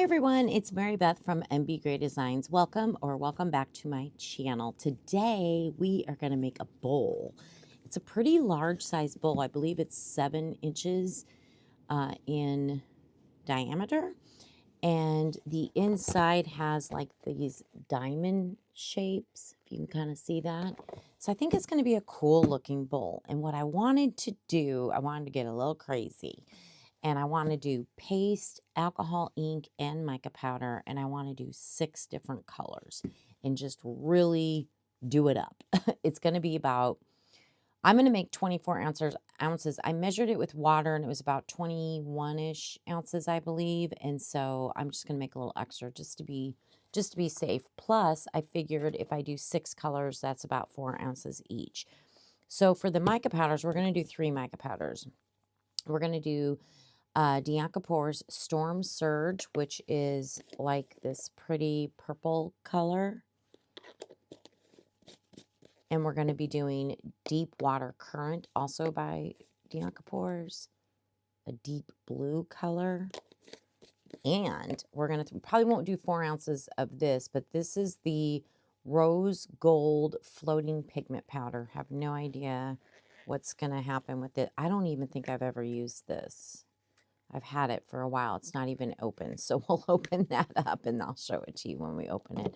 everyone, it's Mary Beth from MBGray Designs. Welcome back to my channel. Today we are going to make a bowl. It's a pretty large size bowl. I believe it's 7 inches in diameter, and the inside has like these diamond shapes, if you can kind of see that. So I think it's going to be a cool looking bowl. And what I wanted to do, I wanted to get a little crazy. And I want to do paste, alcohol ink, and mica powder. And I want to do 6 different colors and just really do it up. It's going to be about, I'm going to make 24 ounces. I measured it with water and it was about 21-ish ounces, I believe. And so I'm just going to make a little extra just to be safe. Plus, I figured if I do 6 colors, that's about 4 ounces each. So for the mica powders, we're going to do 3 mica powders. We're going to do Diancopore's Storm Surge, which is like this pretty purple color. And we're going to be doing Deep Water Current, also by Diancopore's, a deep blue color. And we're going to, probably won't do 4 ounces of this, but this is the Rose Gold Floating Pigment Powder. Have no idea what's going to happen with it. I don't even think I've ever used this. I've had it for a while. It's not even open. So we'll open that up and I'll show it to you when we open it.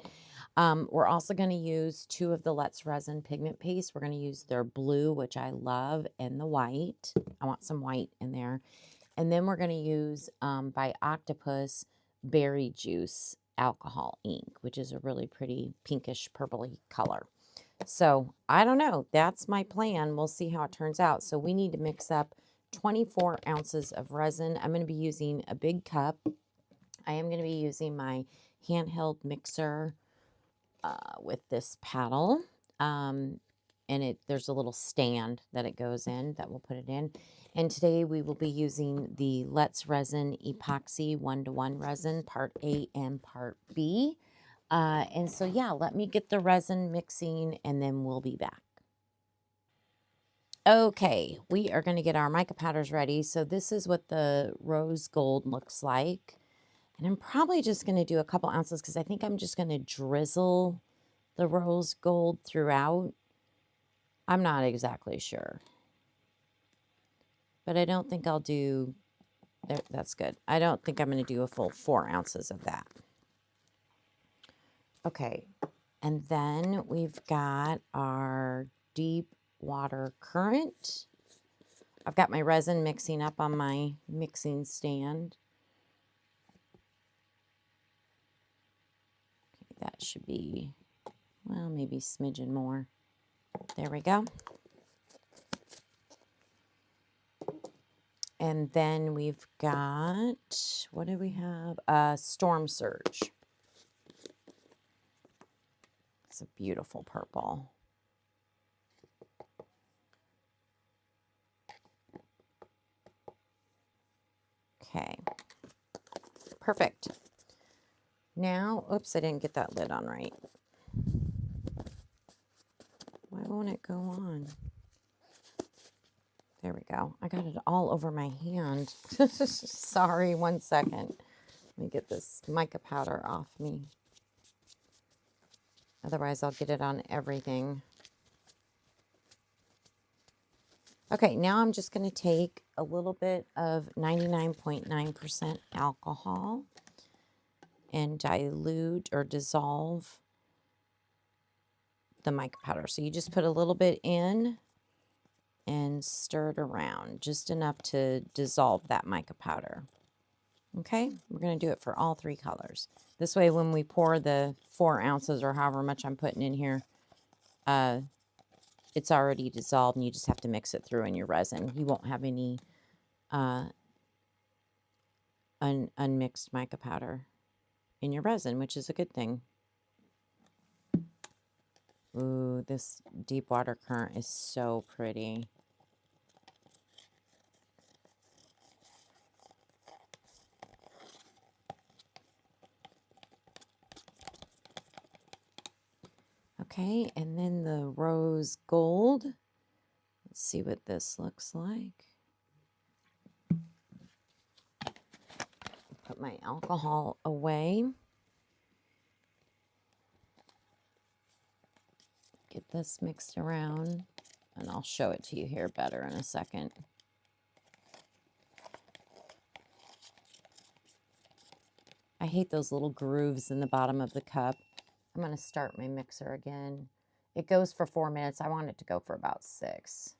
We're also going to use 2 of the Let's Resin pigment paste. We're going to use their blue, which I love, and the white. I want some white in there. And then we're going to use by Octopus Berry Juice alcohol ink, which is a really pretty pinkish purpley color. So I don't know. That's my plan. We'll see how it turns out. So we need to mix up 24 ounces of resin. I'm going to be using a big cup. I am going to be using my handheld mixer with this paddle. And there's a little stand that it goes in that we'll put it in. And today we will be using the Let's Resin Epoxy 1-to-1 resin, part A and part B. And so, yeah, let me get the resin mixing and then we'll be back. Okay, we are going to get our mica powders ready. So this is what the rose gold looks like. And I'm probably just going to do a couple ounces because I think I'm just going to drizzle the rose gold throughout. I'm not exactly sure. But I don't think I'll do, that's good. I don't think I'm going to do a full 4 ounces of that. Okay, and then we've got our Deep Water Current. I've got my resin mixing up on my mixing stand. Okay, that should be, well, maybe a smidgen more. There we go. And then we've got, what do we have? Storm Surge. It's a beautiful purple. Okay, perfect. Now, oops, I didn't get that lid on right. Why won't it go on? There we go. I got it all over my hand. Sorry, 1 second. Let me get this mica powder off me. Otherwise, I'll get it on everything. Okay, now I'm just going to take a little bit of 99.9% alcohol and dilute or dissolve the mica powder. So you just put a little bit in and stir it around, just enough to dissolve that mica powder. Okay, we're going to do it for all 3 colors. This way, when we pour the 4 ounces or however much I'm putting in here, it's already dissolved and you just have to mix it through in your resin. You won't have any unmixed mica powder in your resin, which is a good thing. Ooh, this Deep Water Current is so pretty. Okay, and then the rose gold. Let's see what this looks like. Put my alcohol away. Get this mixed around, and I'll show it to you here better in a second. I hate those little grooves in the bottom of the cup. I'm going to start my mixer again. It goes for 4 minutes. I want it to go for about 6.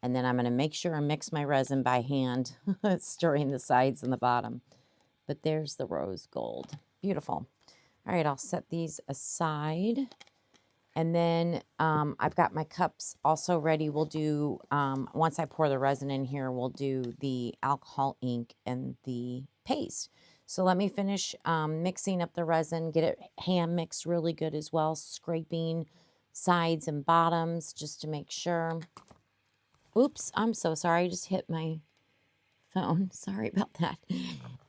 And then I'm going to make sure I mix my resin by hand, stirring the sides and the bottom. But there's the rose gold. Beautiful. All right, I'll set these aside. And then I've got my cups also ready. We'll do, once I pour the resin in here, we'll do the alcohol ink and the paste. So let me finish mixing up the resin, get it hand mixed really good as well, scraping sides and bottoms just to make sure. Oops, I'm so sorry. I just hit my phone. Sorry about that.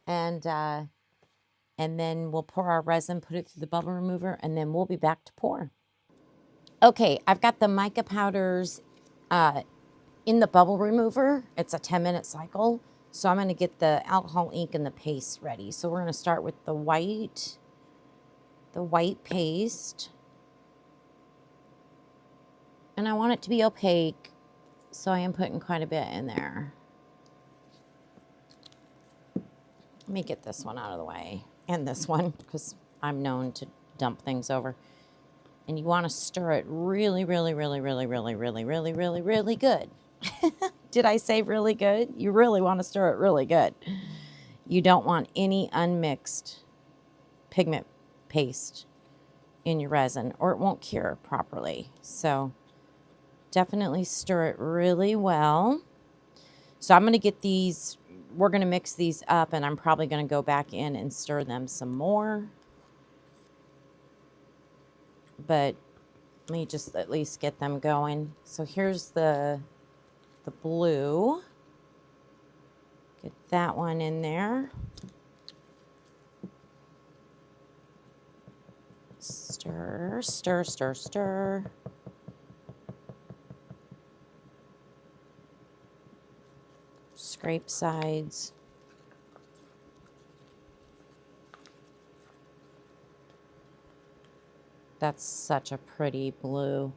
And then we'll pour our resin, put it through the bubble remover, and then we'll be back to pour. Okay, I've got the mica powders in the bubble remover. It's a 10-minute cycle. So I'm going to get the alcohol ink and the paste ready. So we're going to start with the white paste. And I want it to be opaque, so I am putting quite a bit in there. Let me get this one out of the way, and this one, because I'm known to dump things over. And you want to stir it really, really, really, really, really, really, really, really, really good. Did I say really good? You really want to stir it really good. You don't want any unmixed pigment paste in your resin, or it won't cure properly. So definitely stir it really well. So I'm going to get these, we're going to mix these up, and I'm probably going to go back in and stir them some more. But let me just at least get them going. So here's the blue. Get that one in there. Stir, stir, stir, stir. Scrape sides. That's such a pretty blue.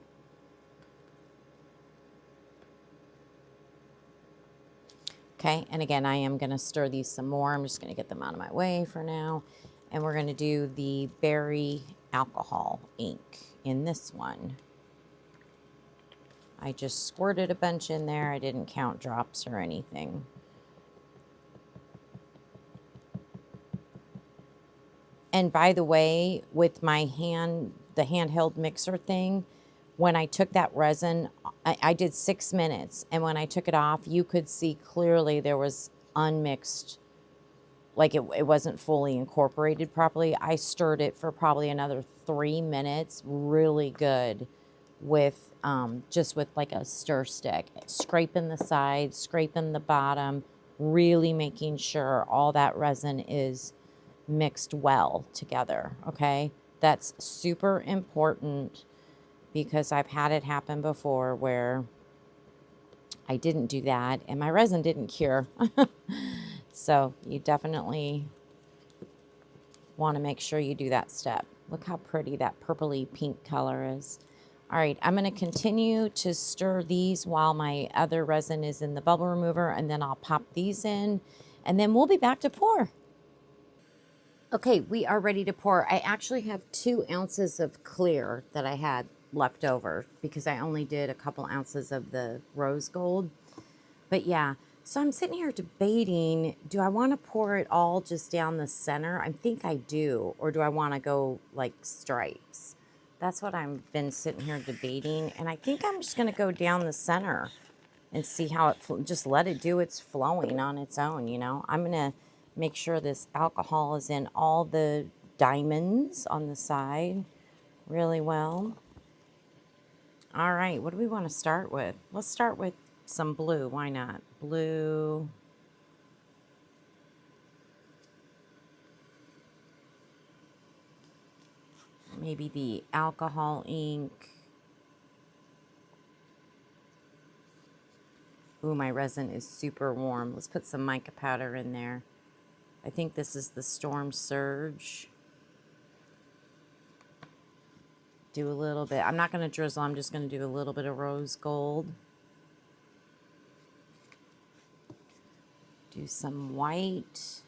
Okay, and again, I am going to stir these some more. I'm just going to get them out of my way for now. And we're going to do the berry alcohol ink in this one. I just squirted a bunch in there. I didn't count drops or anything. And by the way, with my the handheld mixer thing, when I took that resin, I did 6 minutes. And when I took it off, you could see clearly there was unmixed, like it wasn't fully incorporated properly. I stirred it for probably another 3 minutes, really good, with just with like a stir stick, scraping the sides, scraping the bottom, really making sure all that resin is mixed well together. Okay, that's super important, because I've had it happen before where I didn't do that and my resin didn't cure. So you definitely want to make sure you do that step. Look how pretty that purpley pink color is. All right, I'm going to continue to stir these while my other resin is in the bubble remover, and then I'll pop these in, and then we'll be back to pour. Okay, we are ready to pour. I actually have 2 ounces of clear that I had left over because I only did a couple ounces of the rose gold. But yeah, so I'm sitting here debating, do I want to pour it all just down the center? I think I do. Or do I want to go like stripes? That's what I've been sitting here debating. And I think I'm just going to go down the center and see how it, just let it do its flowing on its own, you know. I'm going to make sure this alcohol is in all the diamonds on the side really well. All right, what do we want to start with? Let's start with some blue. Why not? Blue. Maybe the alcohol ink. Ooh, my resin is super warm. Let's put some mica powder in there. I think this is the Storm Surge. Do a little bit. I'm not going to drizzle. I'm just going to do a little bit of rose gold. Do some white.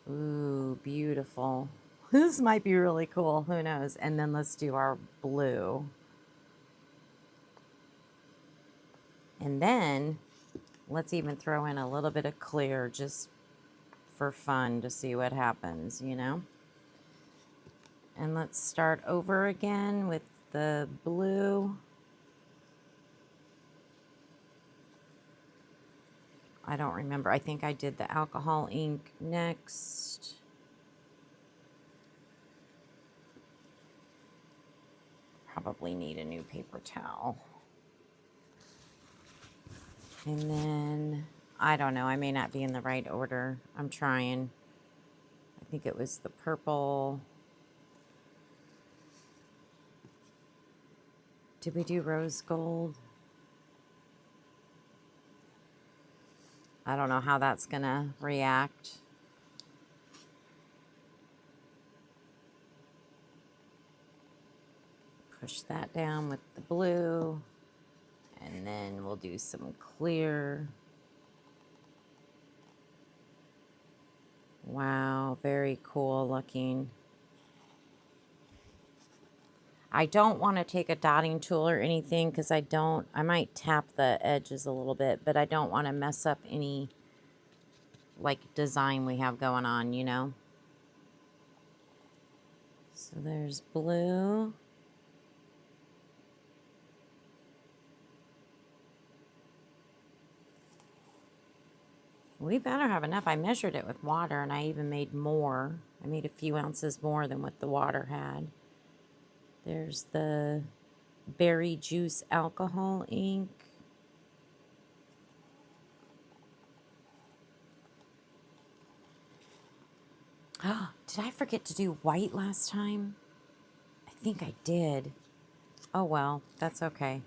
Ooh, beautiful. This might be really cool. Who knows? And then let's do our blue. And then let's even throw in a little bit of clear just for fun to see what happens, you know? And let's start over again with the blue. I don't remember. I think I did the alcohol ink next. Probably need a new paper towel. And then, I don't know. I may not be in the right order. I'm trying. I think it was the purple. Did we do rose gold? I don't know how that's gonna react. Push that down with the blue. And then we'll do some clear. Wow, very cool looking. I don't want to take a dotting tool or anything because I might tap the edges a little bit, but I don't want to mess up any like design we have going on, you know? So there's blue. We better have enough. I measured it with water and I even made more. I made a few ounces more than what the water had. There's the berry juice alcohol ink. Oh, did I forget to do white last time? I think I did. Oh well, that's okay.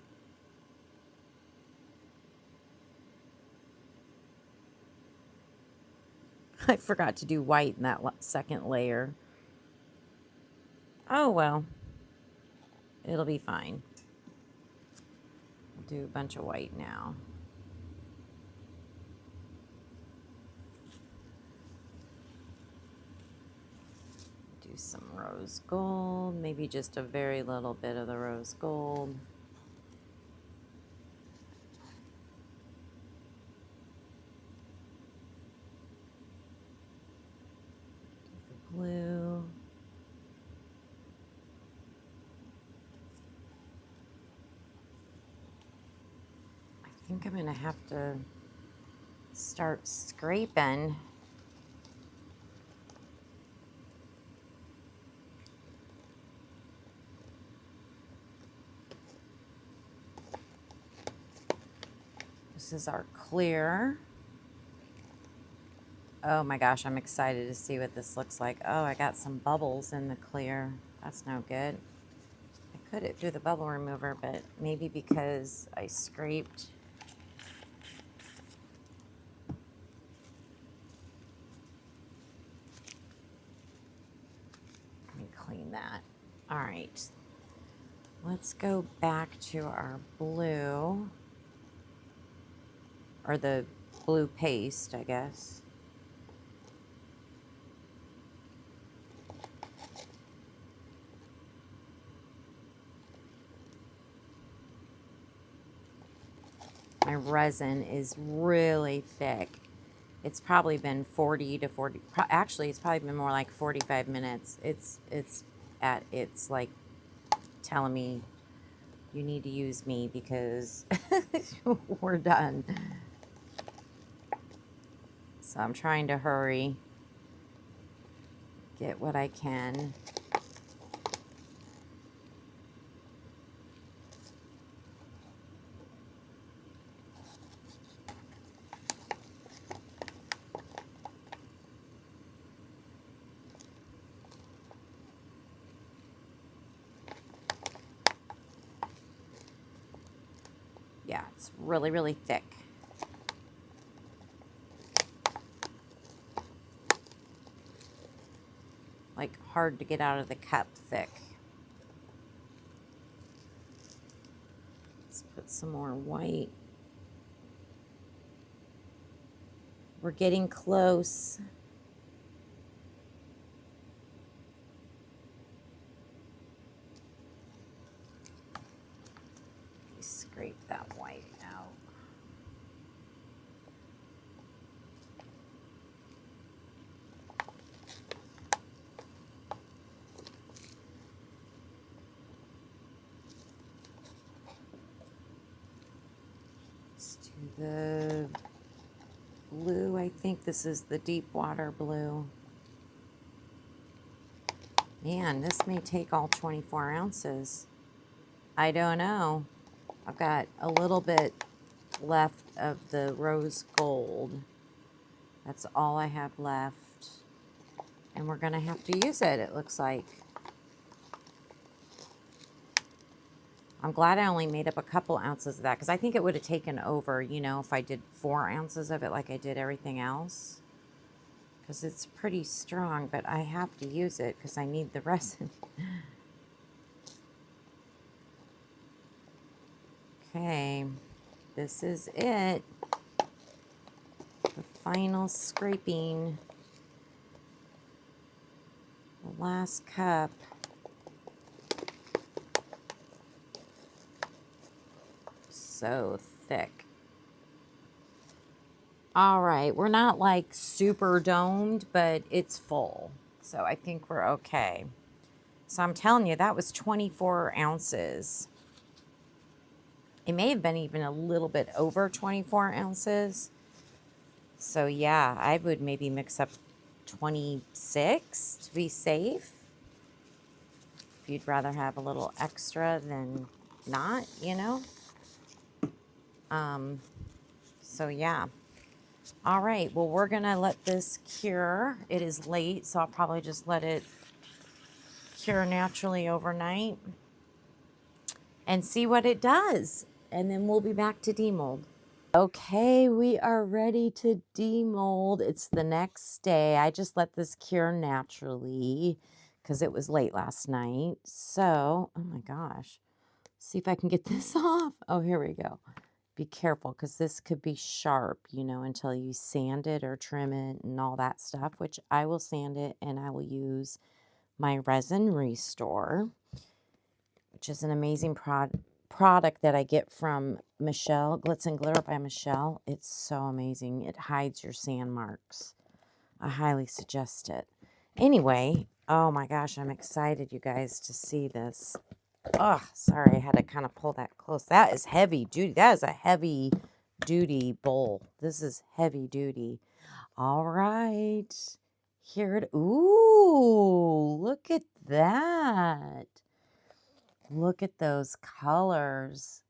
I forgot to do white in that second layer. Oh well, it'll be fine. I'll do a bunch of white now. Do some rose gold, maybe just a very little bit of the rose gold. Blue. I think I'm gonna have to start scraping. This is our clear. Oh my gosh, I'm excited to see what this looks like. Oh, I got some bubbles in the clear. That's no good. I could do the bubble remover, but maybe because I scraped. Let me clean that. All right. Let's go back to our blue. Or the blue paste, I guess. My resin is really thick. It's probably been 40 to 40, actually it's probably been more like 45 minutes. It's like telling me you need to use me because we're done. So I'm trying to hurry, get what I can. Yeah, it's really, really thick. hard to get out of the cup thick. Let's put some more white. We're getting close. Scrape that white out. Let's do the blue. I think this is the deep water blue. Man, this may take all 24 ounces. I don't know. I've got a little bit left of the rose gold. That's all I have left. And we're going to have to use it, it looks like. I'm glad I only made up a couple ounces of that, because I think it would have taken over, you know, if I did 4 ounces of it like I did everything else. Because it's pretty strong, but I have to use it because I need the resin. Okay, this is it. The final scraping. The last cup. So thick. All right, we're not like super domed, but it's full. So I think we're okay. So I'm telling you, that was 24 ounces. It may have been even a little bit over 24 ounces. So yeah, I would maybe mix up 26 to be safe. If you'd rather have a little extra than not, you know. So yeah. All right, well, we're gonna let this cure. It is late, so I'll probably just let it cure naturally overnight and see what it does. And then we'll be back to demold. Okay, we are ready to demold. It's the next day. I just let this cure naturally because it was late last night. So, oh my gosh. See if I can get this off. Oh, here we go. Be careful because this could be sharp, you know, until you sand it or trim it and all that stuff, which I will sand it and I will use my Resin Restore, which is an amazing product that I get from Michelle, Glitz and Glitter by Michelle. It's so amazing. It hides your sand marks. I highly suggest it. Anyway, oh my gosh, I'm excited, you guys, to see this. Oh, sorry, I had to kind of pull that close. That is heavy duty. That is a heavy duty bowl. This is heavy duty. All right. Here it, ooh, look at that. Look at those colors.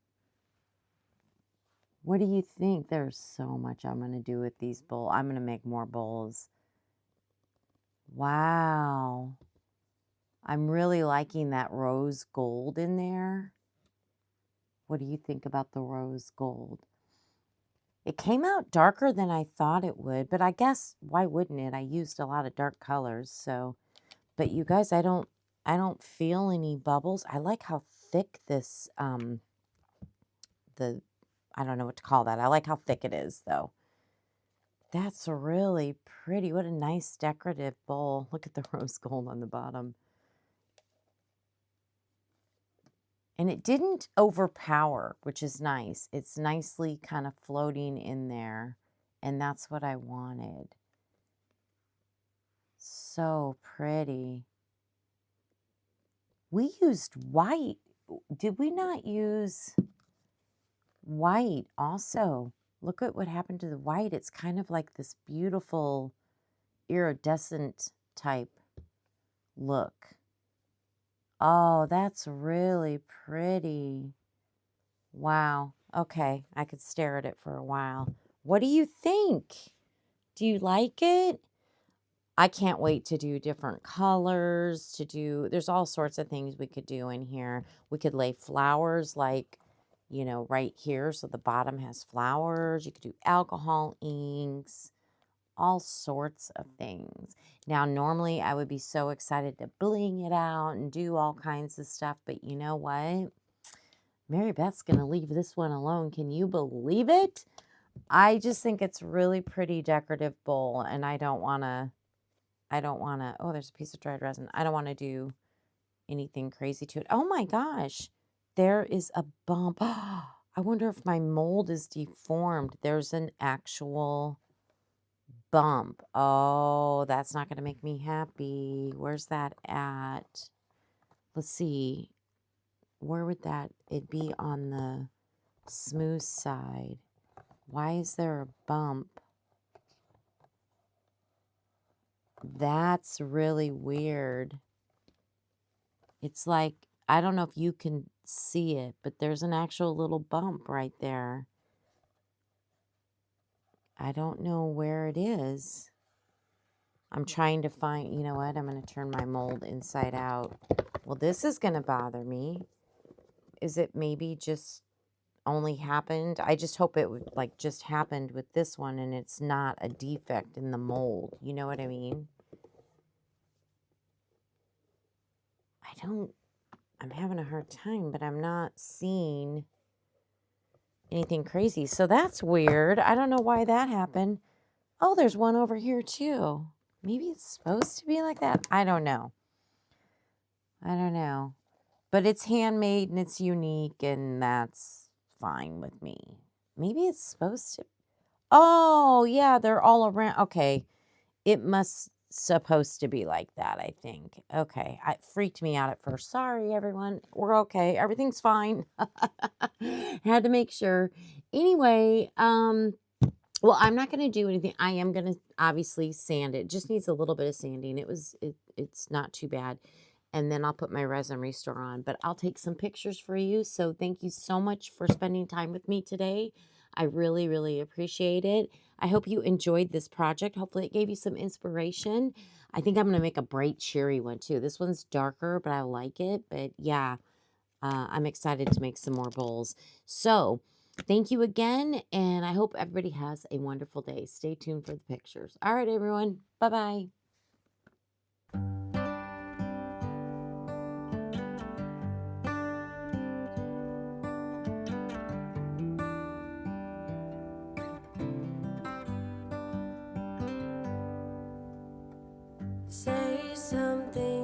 What do you think? There's so much I'm going to do with these bowls. I'm going to make more bowls. Wow. I'm really liking that rose gold in there. What do you think about the rose gold? It came out darker than I thought it would, but I guess why wouldn't it? I used a lot of dark colors, so. But you guys, I don't feel any bubbles. I like how thick this I don't know what to call that. I like how thick it is, though. That's really pretty. What a nice decorative bowl. Look at the rose gold on the bottom. And it didn't overpower, which is nice. It's nicely kind of floating in there. And that's what I wanted. So pretty. We used white. Did we not use white also? Look at what happened to the white. It's kind of like this beautiful iridescent type look. Oh, that's really pretty. Wow. Okay, I could stare at it for a while. What do you think? Do you like it? I can't wait to do different colors, there's all sorts of things we could do in here. We could lay flowers like, you know, right here. So the bottom has flowers. You could do alcohol inks. all sorts of things. Now, normally I would be so excited to bling it out and do all kinds of stuff, but you know what? Mary Beth's going to leave this one alone. Can you believe it? I just think it's really pretty decorative bowl, and I don't want to, oh, there's a piece of dried resin. I don't want to do anything crazy to it. Oh my gosh, there is a bump. I wonder if my mold is deformed. There's an actual bump. Oh, that's not going to make me happy. Where's that at? Let's see. Where would that, it'd be on the smooth side. Why is there a bump? That's really weird. It's like, I don't know if you can see it, but there's an actual little bump right there. I don't know where it is. I'm trying to find, you know what? I'm going to turn my mold inside out. Well, this is going to bother me. Is it maybe just only happened? I just hope it would like just happened with this one and it's not a defect in the mold. You know what I mean? I'm having a hard time, but I'm not seeing anything crazy. So that's weird. I don't know why that happened. Oh, there's one over here too. Maybe it's supposed to be like that. I don't know. But it's handmade and it's unique and that's fine with me. Maybe it's supposed to. Oh, yeah, they're all around. Okay. It must supposed to be like that, I think. Okay. It freaked me out at first. Sorry, everyone. We're okay. Everything's fine. Had to make sure. Anyway, well, I'm not going to do anything. I am going to obviously sand it. It just needs a little bit of sanding. It's not too bad. And then I'll put my resin restore on. But I'll take some pictures for you. So thank you so much for spending time with me today. I really, really appreciate it. I hope you enjoyed this project. Hopefully it gave you some inspiration. I think I'm going to make a bright cherry one too. This one's darker, but I like it. But yeah, I'm excited to make some more bowls. So thank you again. And I hope everybody has a wonderful day. Stay tuned for the pictures. All right, everyone. Bye-bye. Say something.